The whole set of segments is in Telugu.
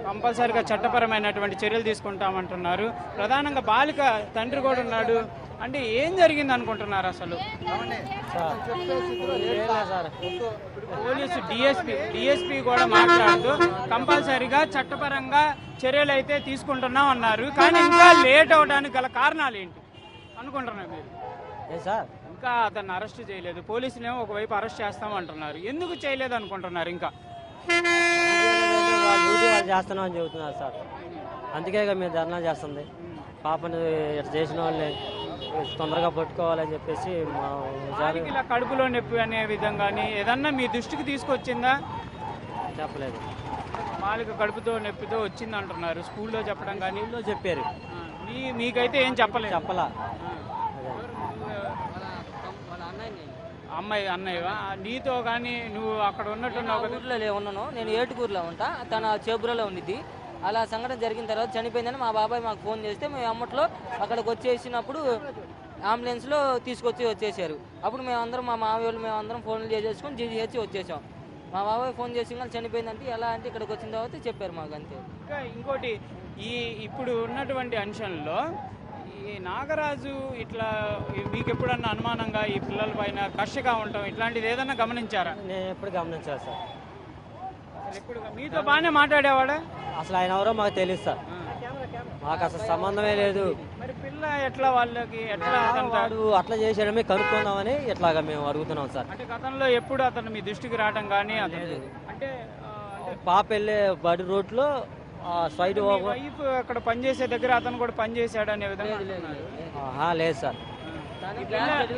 కంపల్సరిగా చట్టపరమైనటువంటి చర్యలు తీసుకుంటామంటున్నారు. ప్రధానంగా బాలిక తండ్రి కూడా ఉన్నాడు. అంటే ఏం జరిగింది అనుకుంటున్నారు అసలు? పోలీసు డిఎస్పీ కూడా మాట్లాడుతూ కంపల్సరిగా చట్టపరంగా చర్యలు అయితే తీసుకుంటున్నాం అన్నారు. కానీ ఇంకా లేట్ అవడానికి గల కారణాలు ఏంటి అనుకుంటున్నారు మీరు? ఇంకా అతన్ని అరెస్ట్ చేయలేదు. పోలీసులేమో ఒకవైపు అరెస్ట్ చేస్తామంటున్నారు. ఎందుకు చేయలేదు అనుకుంటున్నారు? ఇంకా వాళ్ళు చేస్తున్నాం అని చెబుతున్నారు సార్. అందుకే మేము ధర్నా చేస్తుంది. పాపను ఇట్లా చేసిన వాళ్ళని తొందరగా పట్టుకోవాలని చెప్పేసి ఇలా కడుపులో నొప్పి అనే విధంగా ఏదన్నా మీ దృష్టికి తీసుకొచ్చిందా? చెప్పలేదు. బాలిక కడుపుతో నొప్పితో వచ్చింది అంటున్నారు. స్కూల్లో చెప్పడం కానీ చెప్పారు. మీకైతే ఏం చెప్పలా? అమ్మాయి అన్నయ్యవా? నీతో కానీ నువ్వు అక్కడ ఉన్నట్టున్నావు కదా? ఊర్లో ఉన్నాను నేను, ఏటుకూరులో ఉంటా, తన చేబురలో ఉండిద్ది. అలా సంఘటన జరిగిన తర్వాత చనిపోయిందని మా బాబాయ్ మాకు ఫోన్ చేస్తే మేము అమ్మట్లో అక్కడికి వచ్చేసినప్పుడు అంబులెన్స్లో వచ్చేసారు. అప్పుడు మేమందరం మా మామయ్యలు మేమందరం ఫోన్లు చేసేసుకొని జీజీహెచ్ వచ్చేసాం. మా బాబాయ్ ఫోన్ చేసి చనిపోయిందంటే ఎలా అంటే ఇక్కడికి వచ్చిన తర్వాత చెప్పారు మాకు, అంతే. ఇంకా ఇంకోటి, ఇప్పుడు ఉన్నటువంటి అంశంలో ఈ నాగరాజు ఇట్లా మీకు ఎప్పుడన్నా అనుమానంగా ఈ పిల్లల పైన కక్షగా ఉండటం ఇట్లాంటిది ఏదన్నా గమనించారా? నేను ఎప్పుడు గమనించాను సార్. ఎప్పుడు మీతో బాగానే మాట్లాడేవాడా? అసలు ఆయన ఎవరో మాకు తెలియదు సార్. మాకు అసలు సంబంధమే లేదు. మరి పిల్ల ఎట్లా వాళ్ళకి ఎట్లా అట్లా చేసేయడమే కనుక్కుందామని ఇట్లాగా మేము అడుగుతున్నాం సార్. అంటే గతంలో ఎప్పుడు అతను మీ దృష్టికి రావడం కానీ అంటే పాప వెళ్ళే బడి రోడ్లో సైడ్ వైఫ్ అక్కడ పనిచేసే దగ్గర అతను కూడా పనిచేశాడు అనే విధంగా లేదు సార్.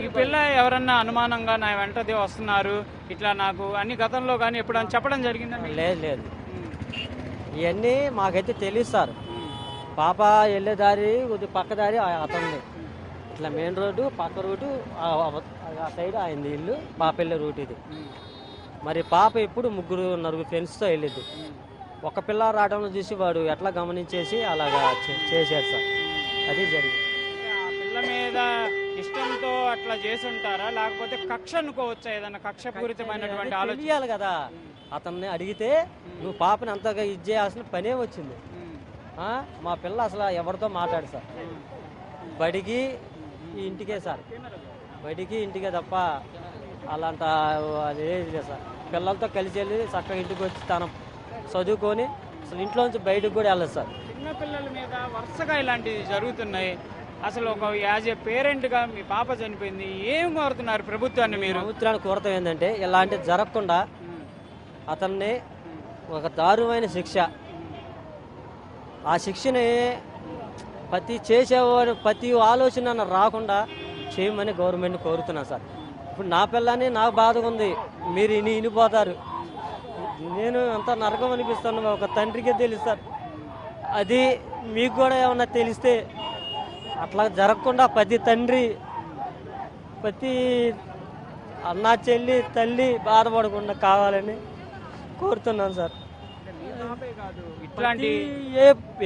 ఈ పిల్ల ఎవరన్నా అనుమానంగా నా వెంటనే వస్తున్నారు ఇట్లా నాకు అన్ని గతంలో కానీ ఎప్పుడన్నా చెప్పడం జరిగిందని? లేదు. ఇవన్నీ మాకైతే తెలియదు సార్. పాప వెళ్ళే దారి కొద్దిగా పక్క దారి అతనిది. ఇట్లా మెయిన్ రోడ్డు పక్క రోడ్డు ఆ సైడ్ అయింది ఇల్లు. పాప వెళ్ళే రూట్ ఇది. మరి పాప ఇప్పుడు నలుగురు ఫ్రెండ్స్తో వెళ్ళిద్ది. ఒక పిల్ల రావడంలో చూసి వాడు ఎట్లా గమనించేసి అలాగా చేశాడు సార్. అది జరిగింది. ఆ పిల్ల మీద ఇష్టంతో అట్లా చేసి ఉంటారా, లేకపోతే కక్ష అనుకోవచ్చా? ఏదన్నా కక్షపూరితమైనటువంటి ఆలోచన తెలియాలి కదా. అతన్ని అడిగితే నువ్వు పాపని అంతగా ఇది చేయాల్సిన పనే వచ్చింది. మా పిల్ల అసలు ఎవరితో మాట్లాడు సార్. బడికి ఇంటికే సార్. బడికి ఇంటికే తప్ప అలాంటి అదేది లేదు సార్. పిల్లలతో కలిసి వెళ్ళి చక్కగా ఇంటికి వచ్చి తన చదువుకొని అసలు ఇంట్లో నుంచి బయటకు కూడా వెళ్ళదు సార్. చిన్న పిల్లల మీద వరుసగా ఇలాంటివి జరుగుతున్నాయి. అసలు ఒక యాజ్ ఏ పేరెంట్గా మీ పాప చనిపోయింది, ఏం కోరుతున్నారు ప్రభుత్వాన్ని మీరు? ప్రభుత్వాన్ని కోరతాం ఏంటంటే ఇలాంటివి జరగకుండా అతన్ని ఒక దారుణమైన శిక్ష, ఆ శిక్షని ప్రతి ఆలోచన రాకుండా చేయమని గవర్నమెంట్ని కోరుతున్నాను సార్. ఇప్పుడు నా పిల్లని నాకు బాధగా ఉంది, మీరు ఇనిపోతారు. నేను అంత నరకం అనిపిస్తాను, ఒక తండ్రికే తెలుసు సార్. అది మీకు కూడా ఏమన్నా తెలిస్తే అట్లా జరగకుండా ప్రతి తండ్రి ప్రతి అన్న చెల్లి తల్లి బాధపడకుండా కావాలని కోరుతున్నాను సార్. ఇట్లాంటి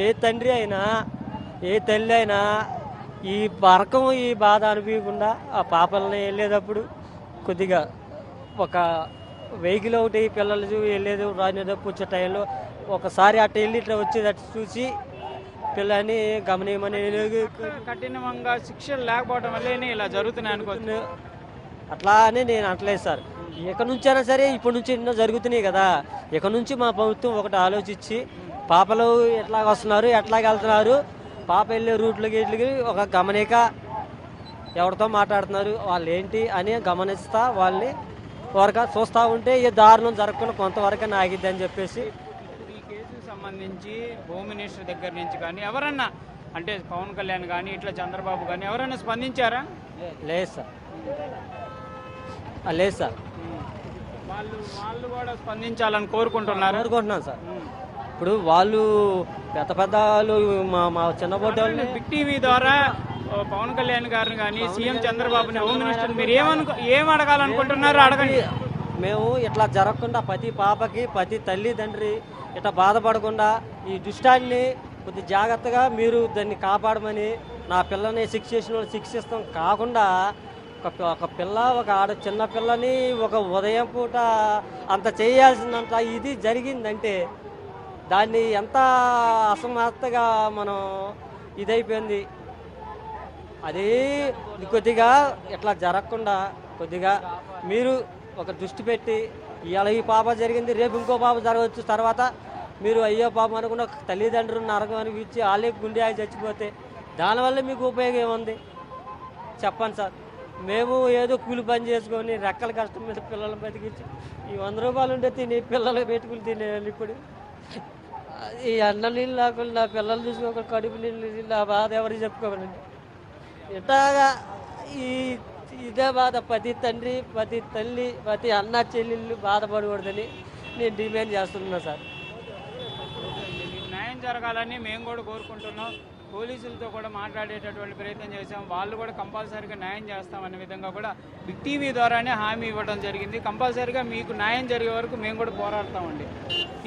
ఏ తండ్రి అయినా ఏ తల్లి అయినా ఈ ఈ బాధ అనిపించకుండా ఆ పాపలని వెళ్ళేటప్పుడు కొద్దిగా ఒక వెహికల్ ఒకటి పిల్లలు వెళ్ళేది రానేటప్పుడు వచ్చే టైంలో ఒకసారి అట్లా వెళ్ళి ఇట్లా వచ్చేటట్టు చూసి పిల్లని గమనియమని. కఠినంగా శిక్షలు లేకపోవడం వల్లనే ఇలా జరుగుతున్నాయి అనుకోవచ్చు. అట్లా అని నేను అంటలేదు సార్. ఎక్కడి నుంచి అయినా సరే ఇప్పటి నుంచి ఎన్నో జరుగుతున్నాయి కదా. ఇక్కడ నుంచి మా ప్రభుత్వం ఒకటి ఆలోచించి పాపలు ఎట్లా వస్తున్నారు, ఎట్లా వెళ్తున్నారు, పాప వెళ్ళే రూట్లకి వీటికి ఒక గమనిక, ఎవరితో మాట్లాడుతున్నారు, వాళ్ళు ఏంటి అని గమనిస్తా వాళ్ళని త్వరగా చూస్తూ ఉంటే ఈ దారుణం జరగకుండా కొంతవరకు ఆగిద్ది అని చెప్పేసి. ఈ కేసుకు సంబంధించి హోమ్ మినిస్టర్ దగ్గర నుంచి కానీ ఎవరన్నా, అంటే పవన్ కళ్యాణ్ కానీ ఇట్లా చంద్రబాబు కానీ ఎవరైనా స్పందించారా? లేదు సార్. లేదు సార్. వాళ్ళు కూడా స్పందించాలని కోరుకుంటున్నాను సార్. ఇప్పుడు వాళ్ళు పెద్ద వాళ్ళు మా చిన్నపోటీ వాళ్ళు బిగ్ టీవీ ద్వారా పవన్ కళ్యాణ్ గారిని కానీ సీఎం చంద్రబాబుని, హోమ్ మినిస్టర్ మీరు ఏం అడగాలనుకుంటున్నారు అడగండి. మేము ఇట్లా జరగకుండా ప్రతి పాపకి ప్రతి తల్లిదండ్రి ఇట్లా బాధపడకుండా ఈ దుష్టాన్ని కొద్ది జాగ్రత్తగా మీరు దాన్ని కాపాడమని, నా పిల్లని శిక్షిస్తాం కాకుండా ఒక పిల్ల ఒక చిన్న పిల్లని ఒక ఉదయం పూట అంత చేయాల్సిందంత ఇది జరిగిందంటే దాన్ని ఎంత అసమర్థగా మనం ఇదైపోయింది. అది కొద్దిగా ఇట్లా జరగకుండా కొద్దిగా మీరు ఒక దృష్టి పెట్టి ఇవాళ ఈ పాప జరిగింది, రేపు ఇంకో పాప జరగవచ్చు, తర్వాత మీరు అయ్యో పాపం అనుకున్న తల్లిదండ్రులు నరకం అనిపించి వాళ్ళే గుండె ఆగి చచ్చిపోతే దానివల్ల మీకు ఉపయోగం ఏముంది చెప్పండి సార్. మేము ఏదో కూలి పని చేసుకొని రెక్కల కష్టం మీద పిల్లలు బతికించి ఈ 100 రూపాయలు ఉంటే తిని పిల్లలు పెట్టుకుని తినేయాలి. ఇప్పుడు ఈ అన్న నీళ్ళు లేకుండా పిల్లలు చూసుకోకుండా కడుపు నీళ్ళు ఆ బాధ ఎవరికి చెప్పుకోవాలండి. ఇట్లాగా ఇదే బాధ ప్రతి తండ్రి, ప్రతి తల్లి, ప్రతి అన్న చెల్లెళ్ళు బాధపడకూడదని నేను డిమాండ్ చేస్తున్నా సార్. మీకు న్యాయం జరగాలని మేము కూడా కోరుకుంటున్నాం. పోలీసులతో కూడా మాట్లాడేటటువంటి ప్రయత్నం చేశాం. వాళ్ళు కూడా కంపల్సరీగా న్యాయం చేస్తామనే విధంగా కూడా బిగ్ టీవీ ద్వారానే హామీ ఇవ్వడం జరిగింది. కంపల్సరీగా మీకు న్యాయం జరిగే వరకు మేము కూడా పోరాడతామండి.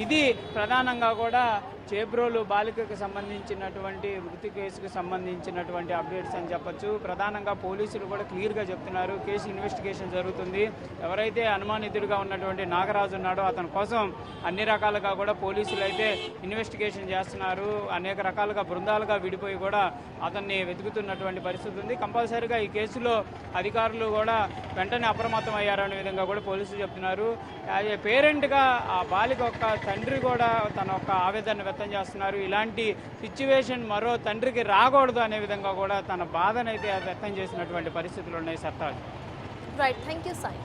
ఇది ప్రధానంగా కూడా చేబ్రోలు బాలికకు సంబంధించినటువంటి మృతి కేసుకు సంబంధించినటువంటి అప్డేట్స్ అని చెప్పొచ్చు. ప్రధానంగా పోలీసులు కూడా క్లియర్గా చెప్తున్నారు, కేసు ఇన్వెస్టిగేషన్ జరుగుతుంది. ఎవరైతే అనుమానితుడిగా ఉన్నటువంటి నాగరాజు ఉన్నాడో అతని కోసం అన్ని రకాలుగా కూడా పోలీసులు అయితే ఇన్వెస్టిగేషన్ చేస్తున్నారు. అనేక రకాలుగా బృందాలుగా విడిపోయి కూడా అతన్ని వెతుకుతున్నటువంటి పరిస్థితి ఉంది. కంపల్సరీగా ఈ కేసులో అధికారులు కూడా వెంటనే అప్రమత్తం అయ్యారనే విధంగా కూడా పోలీసులు చెప్తున్నారు. యాజ్ ఏ పేరెంట్గా ఆ బాలిక యొక్క తండ్రి కూడా తన యొక్క ఆవేదన వ్యక్తం చేస్తున్నారు. ఇలాంటి సిచ్యువేషన్ మరో తండ్రికి రాకూడదు అనే విధంగా కూడా తన బాధనైతే వ్యక్తం చేసినటువంటి పరిస్థితులు ఉన్నాయి. Sartaj. Right, thank you Sai.